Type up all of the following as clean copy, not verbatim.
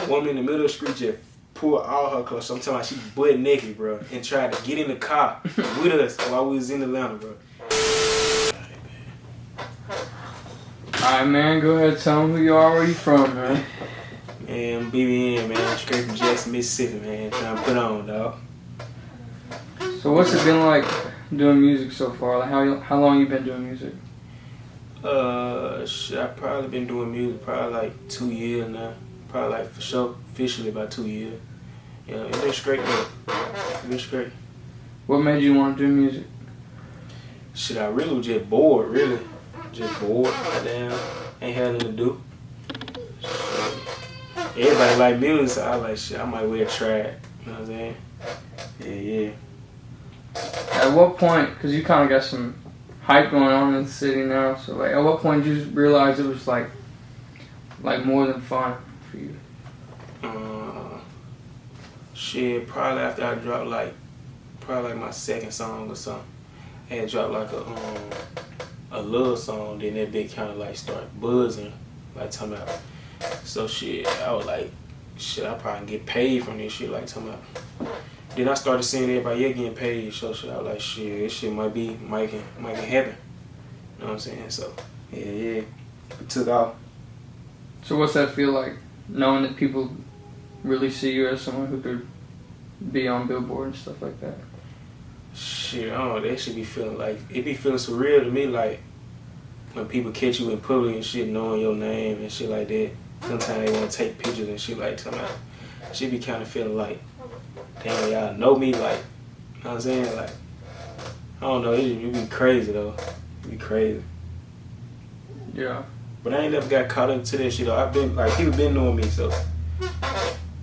woman in the middle of the street just pulled all her clothes. So I'm talking about she butt naked, bro, and tried to get in the car with us while we was in Atlanta, bro. Alright, man, go ahead, tell them who you are, where you from, man. Man, BBN, man, straight from Jackson, Mississippi, man, trying to put on, dog. So what's it been like doing music so far? Like how long you been doing music? Shit, I probably been doing music probably like 2 years now. Probably like for sure, officially about 2 years. Yeah, it's been straight though. It's been straight. What made you want to do music? Shit, I really was just bored, really. Just bored, goddamn. Ain't had nothing to do. Everybody like music, so I was like, shit, I might well try it. You know what I'm saying? Yeah. At what point, because you kind of got some hype going on in the city now, so like, at what point did you realize it was like more than fun for you? Shit, probably after I dropped like my second song or something. I had dropped like a love song, then that bitch kind of like started buzzing, like talking about. So shit, I was like, shit, I probably get paid from this shit, like talking about. Then I started seeing everybody else getting paid, so shit, I was like, shit, this shit might can happen. You know what I'm saying? So yeah, it took off. So what's that feel like, knowing that people really see you as someone who could be on Billboard and stuff like that? Shit, I don't know, that should be feeling like, it be feeling surreal to me, like when people catch you in public and shit, knowing your name and shit like that. Sometimes they want to take pictures and shit like that. Shit be kind of feeling like, damn, y'all know me, like, you know what I'm saying? Like, I don't know, it be crazy though. It be crazy. Yeah. But I ain't never got caught up to that shit though. I've been, like, people been knowing me, so.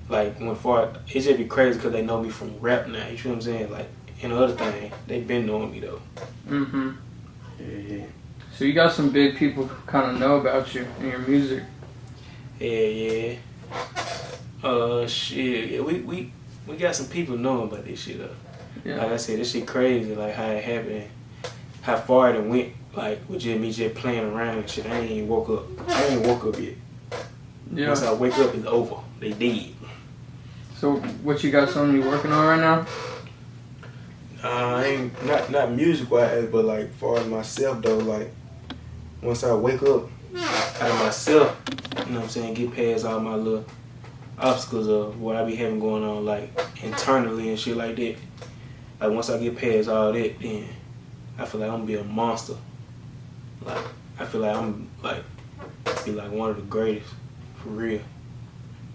Like, it just be crazy because they know me from rap now, you feel what I'm saying? Like, and the other thing, they been knowing me though. Mm-hmm. Yeah. So you got some big people who kind of know about you and your music. Yeah. Shit, we got some people knowing about this shit though. Yeah. Like I said, this shit crazy, like how it happened, how far it went, like with just me just playing around and shit. I ain't even woke up yet. Yeah. Once I wake up, it's over. They dead. So what you got, something you working on right now? I ain't not music wise, but like far as myself though, like once I wake up out of myself, you know what I'm saying, get past all my little obstacles of what I be having going on like internally and shit like that. Like once I get past all that, then I feel like I'm gonna be a monster. Like I feel like I'm like be like one of the greatest, for real.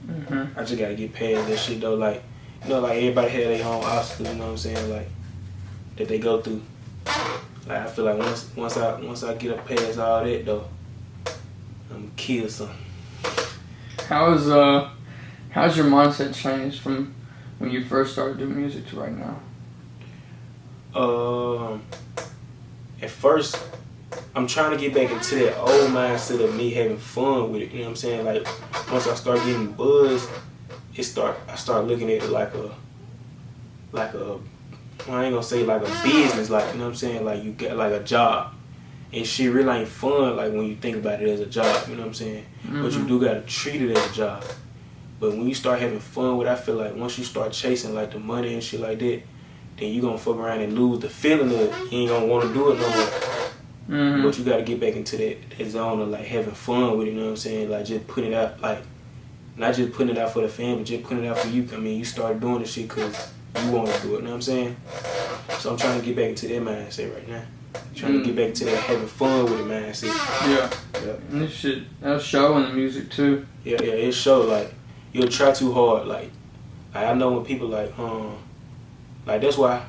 Mm-hmm. I just gotta get past that shit though, like, you know, like everybody had their own obstacles, you know what I'm saying, like that they go through. Like I feel like once I get up past all that though, I'm gonna kill something. How's your mindset changed from when you first started doing music to right now? At first, I'm trying to get back into that old mindset of me having fun with it. You know what I'm saying? Like once I start getting buzz, I start looking at it like a I ain't gonna say like a business, like, you know what I'm saying? Like you get like a job. And shit really ain't fun like when you think about it as a job, you know what I'm saying? Mm-hmm. But you do gotta treat it as a job. But when you start having fun with it, I feel like once you start chasing like the money and shit like that, then you gonna fuck around and lose the feeling of it. You ain't gonna wanna do it no more. Mm-hmm. But you gotta get back into that zone of like having fun with it, you know what I'm saying? Like just putting it out, like not just putting it out for the fam, but just putting it out for you. I mean, you started doing this shit because you want to do it, you know what I'm saying? So I'm trying to get back into that mindset right now. Trying to get back to that having fun with it mindset. Yeah. And this shit, that'll show in the music too. Yeah, it show like you'll try too hard. Like I know when people like that's why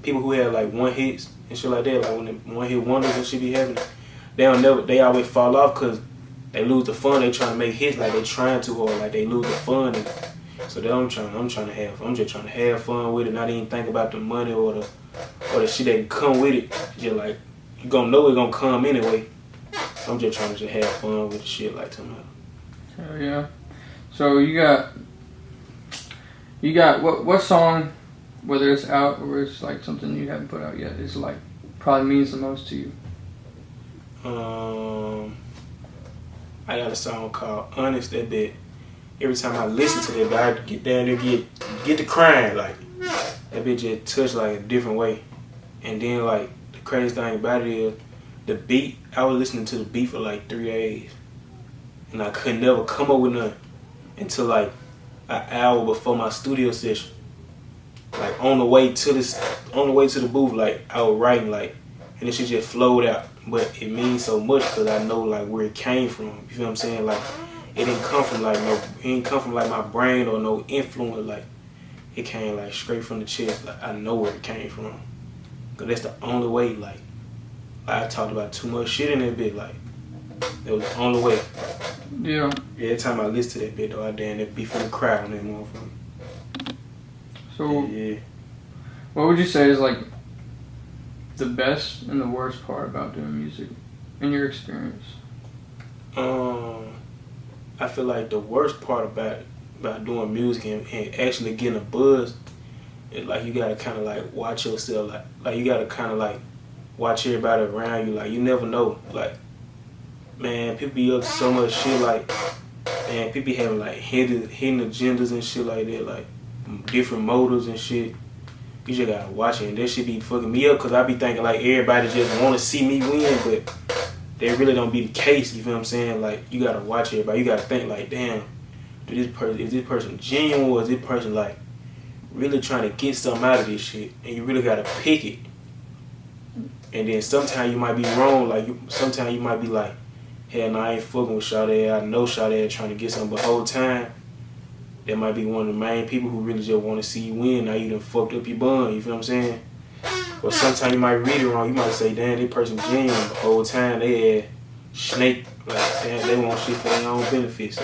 people who have like one hits and shit like that, like when the one hit wonders and shit be happening, they always fall off because they lose the fun. They trying to make hits like they trying too hard, like they lose the fun. And so that I'm just trying to have fun with it, not even think about the money or the shit that can come with it. Just like you gonna know it's gonna come anyway. So I'm just trying to just have fun with the shit like tomorrow. Hell yeah. So you got what song, whether it's out or it's like something you haven't put out yet, is like probably means the most to you? I got a song called Honest, that bit. every time I listen to that, I get down there, get to crying. Like, that bitch just touched like a different way. And then like, the crazy thing about it is, the beat, I was listening to the beat for like 3 days. And I could never come up with nothing until like an hour before my studio session. Like on the way to the booth, like I was writing like, and this shit just flowed out. But it means so much because I know like where it came from. You feel what I'm saying? Like it didn't come from like my brain or no influence. Like it came like straight from the chest. Like I know where it came from. Cause that's the only way. Like I talked about too much shit in that bit. Like that was the only way. Yeah. Every time I listen to that bit though, I damn that be finna cry on that motherfucker. So yeah. What would you say is like the best and the worst part about doing music in your experience? I feel like the worst part about doing music and actually getting a buzz is like you gotta kind of like watch yourself, like you gotta kind of like watch everybody around you. Like you never know, like man, people be up to so much shit. Like man, people be having like hidden agendas and shit like that, like different motives and shit. You just gotta watch it, and that shit be fucking me up because I be thinking like everybody just want to see me win, but that really don't be the case. You feel what I'm saying? Like you gotta watch everybody. You gotta think like, damn, is this person genuine, or is this person like really trying to get something out of this shit? And you really gotta pick it. And then sometimes you might be wrong. Like sometimes you might be like, hell no, I ain't fucking with Sade. I know Sade trying to get something, but whole time that might be one of the main people who really just want to see you win. Now you done fucked up your bun, you feel what I'm saying? Or sometimes you might read it wrong. You might say, damn, this person genuine. The whole time they had snake, like damn, they want shit for their own benefit.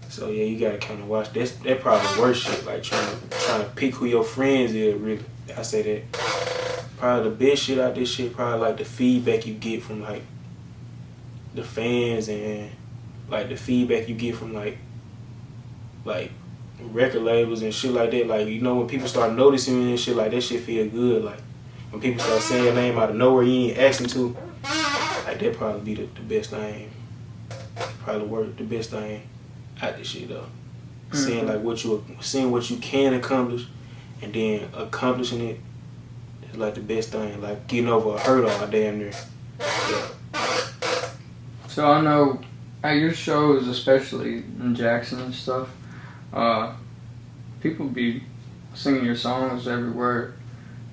So yeah, you gotta kind of watch. That probably the worst shit. Like trying to pick who your friends is. Really, I say that. Probably the best shit out this shit. Probably like the feedback you get from like the fans and like the feedback you get from like record labels and shit like that. Like, you know, when people start noticing you and shit, like that shit feel good. Like when people start saying your name out of nowhere you ain't asking to, like that probably be the best thing. Probably the best thing out this shit though. Seeing like what you can accomplish and then accomplishing it is like the best thing. Like getting over a hurdle all damn near. Yeah. So I know at your shows, especially in Jackson and stuff, people be singing your songs every word.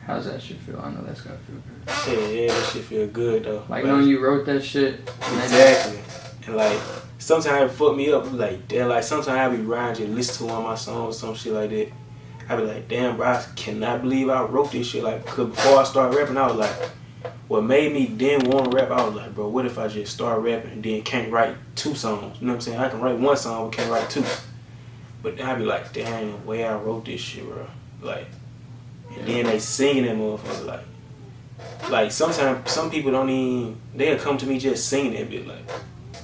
How's that shit feel? I know that's gotta feel good. Yeah, that shit feel good though. Like knowing you wrote that shit. Exactly. And like sometimes it fuck me up. Like damn, like sometimes I be riding and listen to one of my songs, some shit like that. I be like, damn, bro, I cannot believe I wrote this shit. Like, cause before I started rapping, I was like, what made me then want to rap? I was like, bro, what if I just start rapping and then can't write 2 songs? You know what I'm saying? I can write 1 song, but can't write 2. But then I be like, damn, the way I wrote this shit, bro. Like, and then they singing that motherfucker. Like sometimes some people don't even, they'll come to me just singing that bit. Like,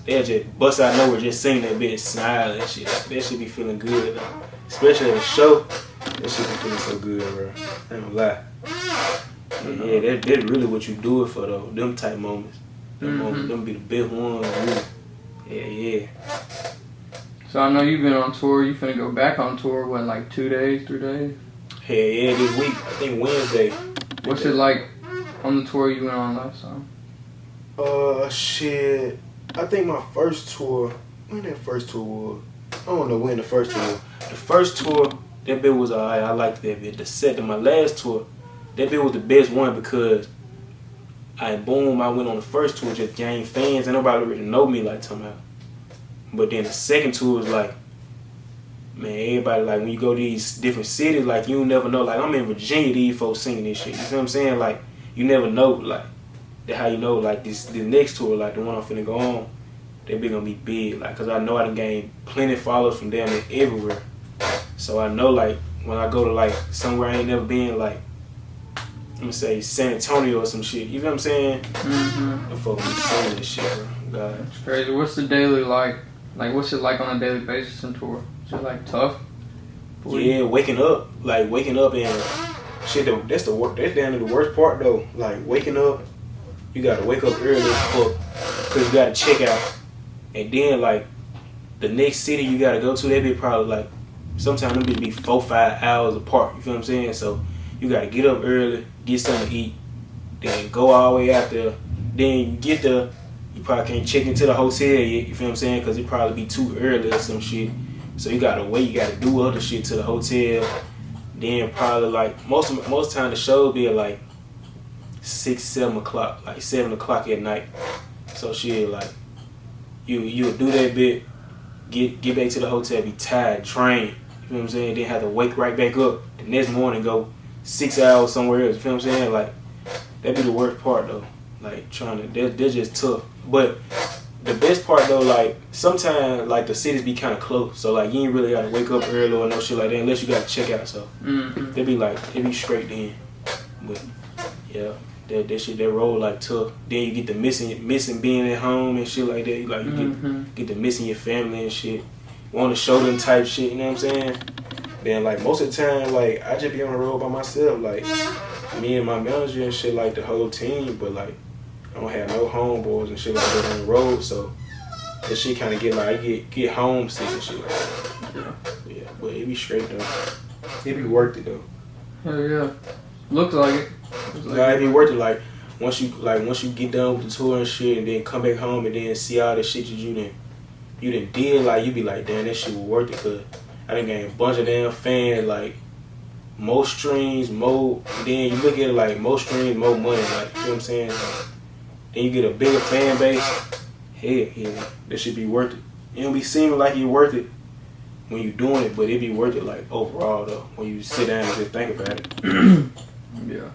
they'll just bust out nowhere, just sing that bit, smile and shit. Like, that shit be feeling good, though. Especially at a show, that shit be feeling so good, bro. I ain't gonna lie. Yeah, that's really what you do it for, though. Them type moments. Them be the best ones, really. Yeah. So I know you've been on tour. You finna go back on tour, what, like 2 days, 3 days? Hell yeah, this week. I think Wednesday. What's it like on the tour you went on last time? Shit. I think my first tour, when that first tour was, I don't know when the first tour was. The first tour, that bit was alright. I liked that bit. The second, my last tour, that bit was the best one because I went on the first tour, just gained fans, and nobody really know me like talking about. But then the second tour was like, man, everybody, like when you go to these different cities, like you never know. Like I'm in Virginia, these folks singing this shit. You feel what I'm saying? Like you never know, like that how you know, like the next tour, like the one I'm finna go on, they be gonna be big. Like, cause I know I done gained plenty of followers from damn near everywhere. So I know like when I go to like somewhere I ain't never been, like I'm gonna say San Antonio or some shit. You feel what I'm saying? The folks be singing this shit, bro. God. It's crazy. What's the daily like? Like, what's it like on a daily basis in tour? Is it like tough? Yeah, waking up and shit. That's down to the worst part though. Like waking up, you gotta wake up early as fuck, cause you gotta check out, and then like the next city you gotta go to, they be probably like, sometimes them be 4-5 hours apart. You feel what I'm saying? So you gotta get up early, get something to eat, then go all the way out there. Then you get there, you probably can't check into the hotel yet. You feel what I'm saying? Because it probably be too early or some shit. So you gotta wait. You gotta do other shit to the hotel. Then probably like most time the show be at like 6-7 o'clock, like 7 o'clock at night. So shit, like you'll do that bit, get back to the hotel, be tired, train. You know what I'm saying? Then have to wake right back up the next morning, go 6 hours somewhere else. You feel what I'm saying? Like that be the worst part though. Like trying to, they're just tough. But the best part though, like sometimes like the cities be kind of close, so like you ain't really gotta wake up early or no shit like that unless you gotta check out. So they be straight then. But yeah, that shit, that roll like tough. Then you get the missing being at home and shit like that. Like you get the missing your family and shit. Want to show them type shit. You know what I'm saying? Then like most of the time, like I just be on the road by myself. Like me and my manager and shit, like the whole team. But like I don't have no homeboys and shit like that on the road, so that shit kind of get like get homesick and shit like that. Yeah, but it be straight though. It be worth it though. Hell yeah, looks like it. It be worth it. Like once you get done with the tour and shit, and then come back home and then see all the shit you done did. Like you be like, damn, that shit was worth it. Cause I done gained a bunch of damn fans, like more streams, more. Then you look at it like more streams, more money. Like you know what I'm saying. Like, then you get a bigger fan base. Hell yeah, that should be worth it. It don't be seeming like you're worth it when you doing it, but it be worth it like overall though. When you sit down and just think about it. Yeah,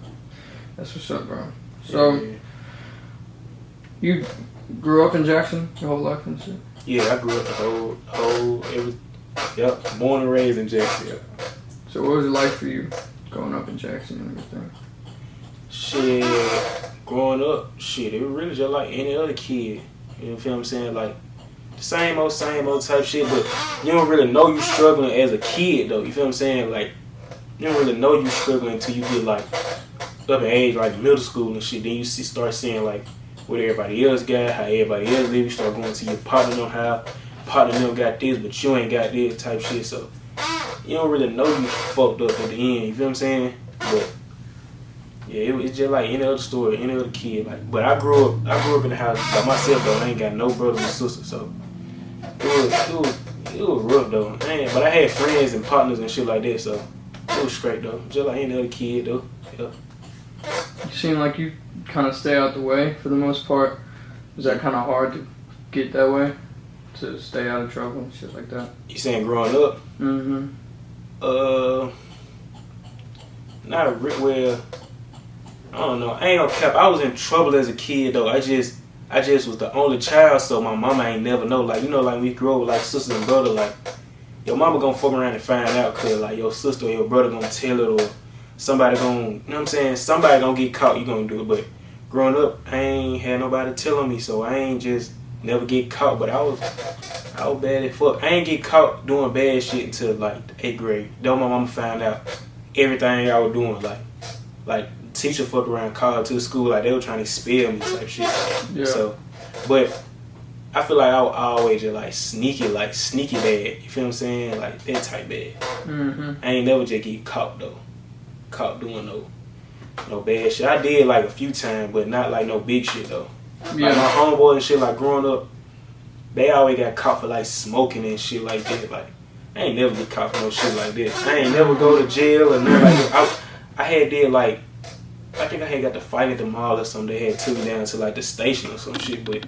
that's what's up, bro. So you grew up in Jackson your whole life and shit? Yeah, I grew up born and raised in Jackson. Yeah. So what was it like for you growing up in Jackson and everything? Shit, growing up, shit, it was really just like any other kid. You know what I'm saying? Like, the same old type shit, but you don't really know you struggling as a kid, though. You feel what I'm saying? Like, you don't really know you struggling until you get, like, up in age, like middle school and shit. Then you start seeing, like, what everybody else got, how everybody else live. You start going to your partner, know how partner them got this, but you ain't got this type shit. So, you don't really know you fucked up at the end. You feel what I'm saying? But yeah, it's just like any other story, any other kid. Like, but I grew up in the house by myself though. I ain't got no brothers and sisters, so it was rough though. But I had friends and partners and shit like that, so it was straight though. Just like any other kid though. Yeah. You seem like you kind of stay out the way for the most part. Is that kind of hard to get that way, to stay out of trouble and shit like that? You saying growing up? Not well. I don't know. I ain't gonna cap. I was in trouble as a kid though. I just was the only child, so my mama ain't never know. Like, you know, like we grow up like sisters and brother. Like, your mama gonna fuck around and find out, cause like your sister or your brother gonna tell it, or somebody gonna, you know what I'm saying? Somebody gonna get caught. You gonna do it. But growing up, I ain't had nobody telling me, so I ain't just never get caught. But I was bad as fuck. I ain't get caught doing bad shit until like the 8th grade. Though my mama found out everything I was doing, like. Teacher fucked around, called her to the school, like they were trying to expel me type shit. Yeah. So, but I feel like I was always just like sneaky bad. You feel what I'm saying? Like that type bad. I ain't never just get caught though. Caught doing no bad shit. I did like a few times, but not like no big shit though. Yeah. Like my homeboy and shit, like growing up, they always got caught for like smoking and shit like that. Like I ain't never get caught for no shit like that. I ain't never go to jail or nothing like that. I had did like. I think I had got to fight at the mall or something. They had took me down to like the station or some shit. But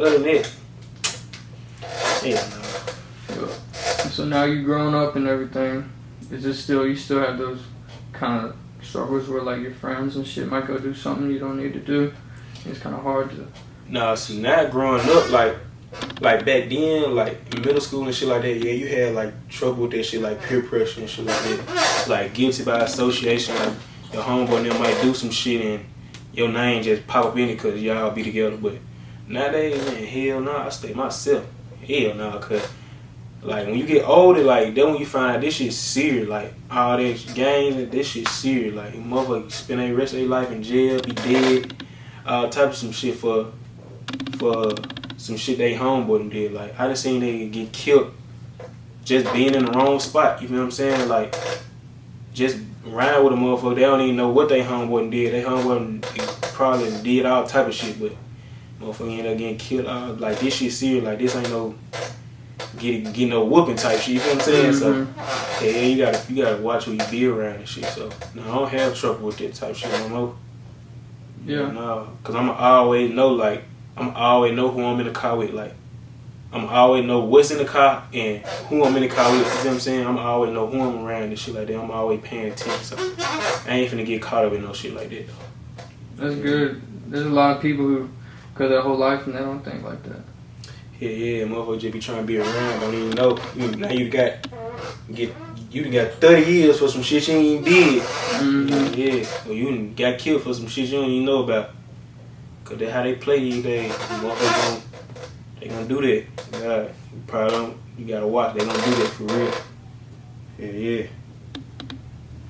other than that, yeah, no. So now you grown up and everything. Is it still, you still have those kind of struggles where like your friends and shit might go do something you don't need to do? It's kind of hard to. Nah, see now growing up, like back then, like in middle school and shit like that, yeah, you had like trouble with that shit, like peer pressure and shit like that, like guilty by association, like. Your homeboy and them might do some shit and your name just pop up in it because y'all be together. But nowadays, man, hell no, I stay myself. Hell no, cause like when you get older, like then when you find out this shit's serious, like all that games, this shit's serious. Like motherfuckers spend their rest of their life in jail, be dead, all type of some shit for some shit they homeboy did. Like, I done seen they get killed just being in the wrong spot. You feel what I'm saying? Like, just riding with a motherfucker, they don't even know what they homeboy did. They homeboy probably did all type of shit, but motherfucker ended up getting killed. Like, this shit serious. Like, this ain't no get no whooping type shit. You feel what I'm saying? So, yeah, you gotta watch who you be around and shit. So, no, I don't have trouble with that type shit no more. Yeah. No, cause I'm always know who I'm in the car with. Like, I'm always know what's in the car and who I'm in the car with. You know what I'm saying? I'm always know who I'm around and shit like that. I'm always paying attention. So I ain't finna get caught up in no shit like that though. That's good. There's a lot of people who go their whole life and they don't think like that. Yeah, motherfucker just be trying to be around. Don't even know. Now you got 30 years for some shit you ain't did. Mm-hmm. Yeah, well, you got killed for some shit you don't even know about. Cause that's how they play these days. Motherfuckers they gonna do that. God, you probably don't. You gotta watch. They gonna do that for real. Yeah.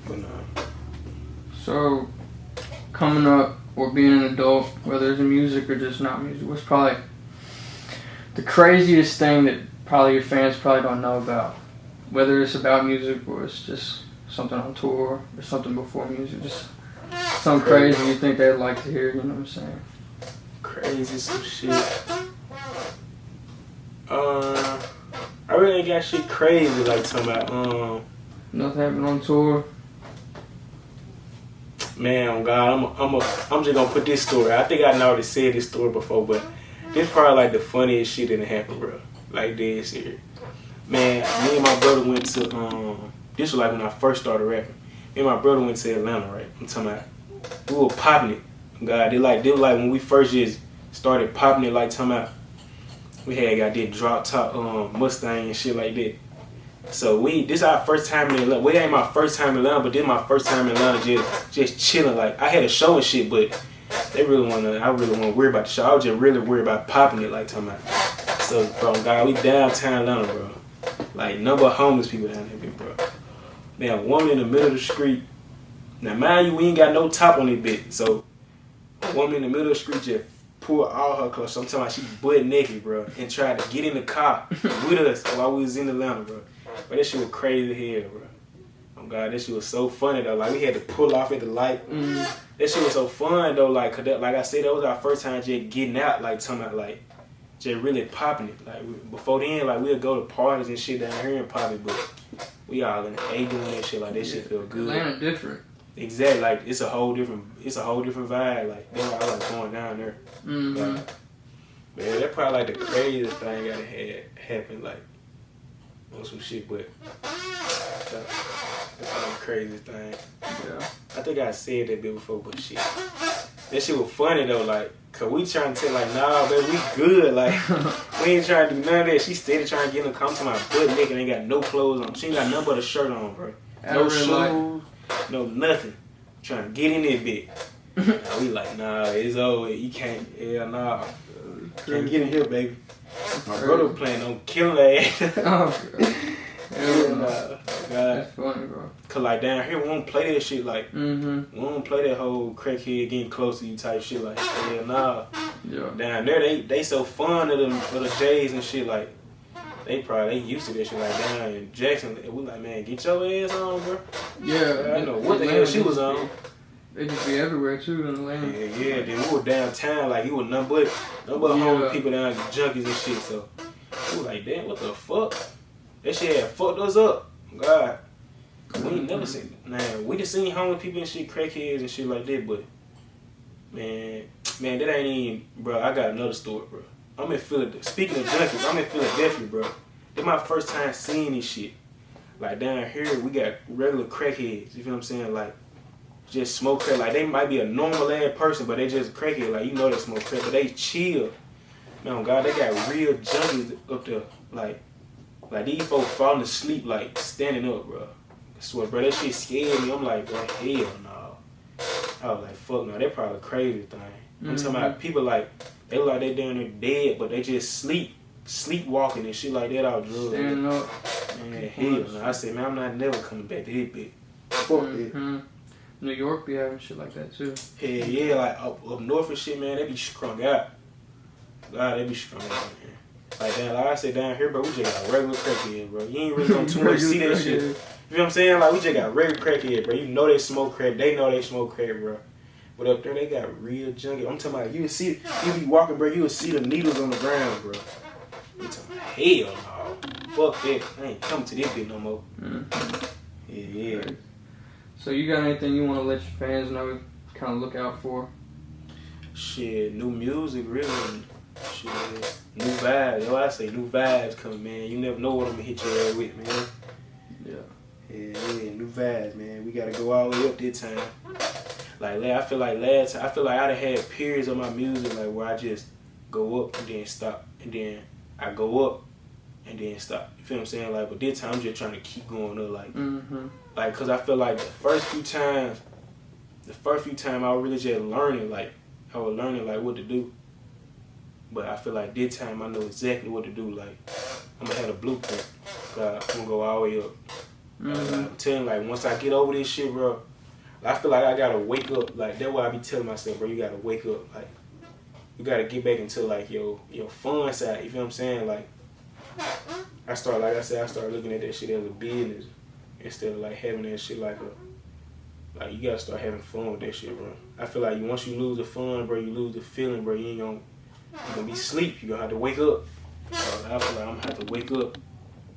But nah. So, coming up or being an adult, whether it's in music or just not music, what's probably the craziest thing that probably your fans probably don't know about? Whether it's about music or it's just something on tour or something before music, just something crazy you think they'd like to hear. You know what I'm saying? Crazy some shit. I really ain't got shit crazy like talking about. Nothing happened on tour. Man, oh God, I'm just gonna put this story. I think I already said this story before, but this probably like the funniest shit that happened, bro. Like dead serious. Man, me and my brother went to this was like when I first started rapping. Me and my brother went to Atlanta, right? I'm talking about we were popping it. God, they was like when we first just started popping it, like talking about we had got this drop top Mustang and shit like that. So this our first time in Atlanta. Well, it ain't my first time in Atlanta, but this my first time in Atlanta just chilling. Like I had a show and shit, but I really wanna worry about the show. I was just really worried about popping it, like talking about. So bro, God, we downtown Atlanta, bro. Like number of homeless people down there, bro. Man, a woman in the middle of the street. Now mind you, we ain't got no top on this bit. So a woman in the middle of the street just pulled all her clothes. So I'm talking about she butt naked, bro, and tried to get in the car with us while we was in Atlanta, bro. But that shit was crazy as hell, bro. Oh God, that shit was so funny though. Like we had to pull off at the light. That shit was so fun though. Like, cause like I said, that was our first time just getting out. Like talking about like just really popping it. Like before then, like we'd go to parties and shit down here and pop it, but we all in the A doing that shit. Like that shit feel good. Atlanta different. Exactly. Like it's a whole different vibe. Like that's why I like going down there. Mm-hmm. Like, man, that probably like the craziest thing that had happened. Like on some shit, but that's probably the craziest thing. Yeah. I think I said that bit before, but shit. That shit was funny though, like, cause we trying to tell like, nah, baby, we good. Like, we ain't trying to do none of that. She steady trying to get in the car to my butt naked and ain't got no clothes on. She ain't got nothing but a shirt on, bro. No shoes, no nothing. Trying to get in that bit. Nah, we like, nah, it's over. You can't, nah. Can't get in here, baby. My brother planning on killing that ass. Oh, God. That's funny, bro. Cause like down here, we don't play that shit. Like, we don't play that whole crackhead getting close to you type shit. Like, yeah, nah. Yeah. Down there, they so fun of the J's and shit. Like, they used to that shit. Like down in Jackson, we like, man, get your ass on, bro. Yeah. I don't know what the hell she was on. They just be everywhere too in Atlanta. Yeah. Then we were downtown, like, you were nothing but homeless people down, junkies and shit. So we were like, damn, what the fuck? That shit had fucked us up. God. We ain't never seen it. Man, we just seen homeless people and shit, crackheads and shit like that, but man, that ain't even, bro. I got another story, bro. I'm in Philadelphia. Speaking of junkies, I'm in Philadelphia, bro. This my first time seeing this shit. Like down here, we got regular crackheads. You feel what I'm saying? Like just smoke crack. Like they might be a normal ass person, but they just crackhead. Like you know they smoke crack, but they chill. Man, God, they got real junkies up there. Like these folks falling asleep, like standing up, bro. I swear, bro, that shit scared me. I'm like, bro, hell no. I was like, fuck no, that probably a crazy thing. I'm talking about people like, they look like they down there dead, but they just sleepwalking and shit like that out drugs. Standing up. Man, hell no. I said, man, I'm not never coming back to this bitch. Fuck it. New York be having shit like that too. Hell yeah, like up north and shit, man, they be strung out. God, they be strong, man. Like that, like I said down here, bro, we just got regular crackhead, bro. You ain't really gonna too much see that shit. You know what I'm saying? Like we just got regular crackhead, bro. You know they smoke crack, they know they smoke crack, bro. But up there they got real junkie. I'm talking about you be walking, bro, you will see the needles on the ground, bro. You talking about hell no. Fuck that. I ain't coming to this bitch no more. Yeah. So you got anything you wanna let your fans know, kinda look out for? Shit, new music, really. Shit, new vibes. Yo, I say new vibes coming, man. You never know what I'm gonna hit your ass with, man. Yeah, new vibes, man. We gotta go all the way up this time. Like, I feel like I done had periods of my music, like, where I just go up and then stop, and then I go up and then stop. You feel what I'm saying? Like, but this time I'm just trying to keep going up, like, like, cause I feel like the first few times I was really just learning, like, I was learning, like, what to do. But I feel like this time I know exactly what to do. Like, I'm gonna have a blueprint. I'm gonna go all the way up. I'm telling you, like, once I get over this shit, bro, I feel like I gotta wake up. Like, that's why I be telling myself, bro, you gotta wake up. Like, you gotta get back into, like, your fun side. You feel what I'm saying? Like I started looking at that shit as a business instead of, like, having that shit like you gotta start having fun with that shit, bro. I feel like once you lose the fun, bro, you lose the feeling, bro. You gonna be asleep. You gonna have to wake up. I feel like I'm gonna have to wake up.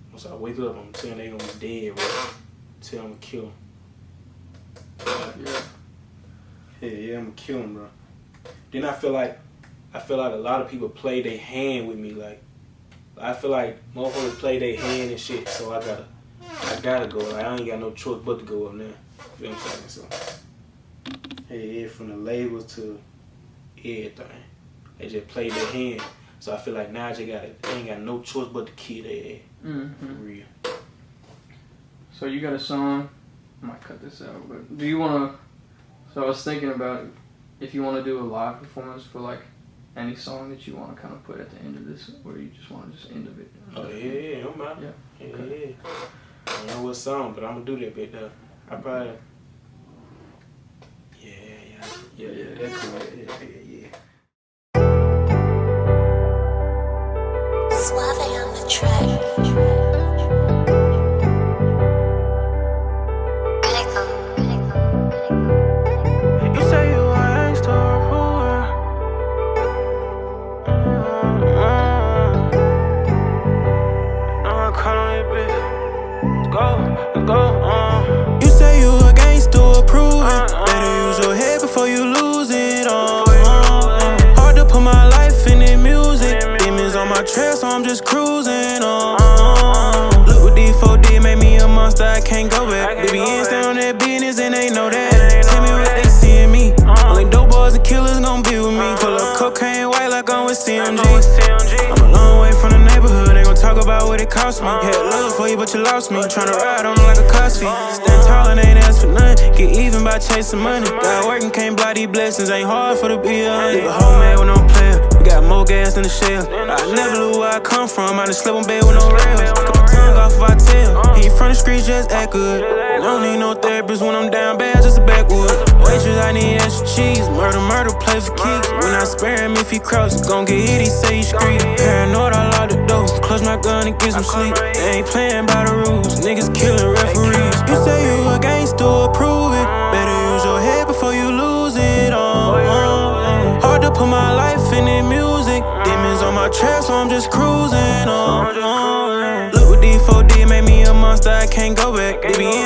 Once I wake up, I'm telling they gonna be dead, bro. Tell I'm gonna kill them. Yeah, I'm gonna kill them, bro. Then I feel like a lot of people play their hand with me. Like, I feel like motherfuckers play their hand and shit. So I gotta go. Like, I ain't got no choice but to go up now. You know what I'm saying? So, yeah, from the labels to everything. They just played their hand. So I feel like now they ain't got no choice but to kill their ass. For real. So you got a song, I might cut this out, but do you wanna, so I was thinking about if you wanna do a live performance for like any song that you wanna kinda put at the end of this, or you just wanna just end of it. Oh yeah, I'm out. Yeah. I don't know what song, but I'm gonna do that bit though. I probably that's cool. Yeah. Suave on the track. You say you ain't still ruler. I'm calling it, bitch. Let's go. You say you a gangster, prove it. Better use your head before you lose it. Hard to put my life in the music. Demons on my trail, so I'm just cruising on. Look what D4D made me a monster, I can't go back. BBN stand on that business and they know that. Tell me what they see in me. Only dope boys and killers gon' be with me. Pull up cocaine white like I'm with CMG. I'm a long way from the neighborhood, they gon' talk about what it cost me. Had love for you, but you lost me. Tryna ride on like a Cosby. Stand tall and ain't ask for nothing. Get even by chasing money. God working, can't buy these blessings. Ain't hard for the B100. Leave a homemade with no player. We got more gas than the shell. I never knew where I come from. I just slept on bed with no rails. Cut my tongue off if I tell. He from the streets, just act good. I don't need no therapist when I'm down bad, just a backwood. Waitress, I need extra cheese. Murder, play for keys. When I spare him if he cross, gon' get hit, he say he street. Paranoid, I lock the door. Close my gun and get some sleep. They ain't playing by the rules. Niggas killing referees. You say you a gangster, prove it. Better use your head before you lose it. Hard to put my life in the music. Demons on my trail, so I'm just cruising on. Look what D4D made me a monster, I can't go back. BBN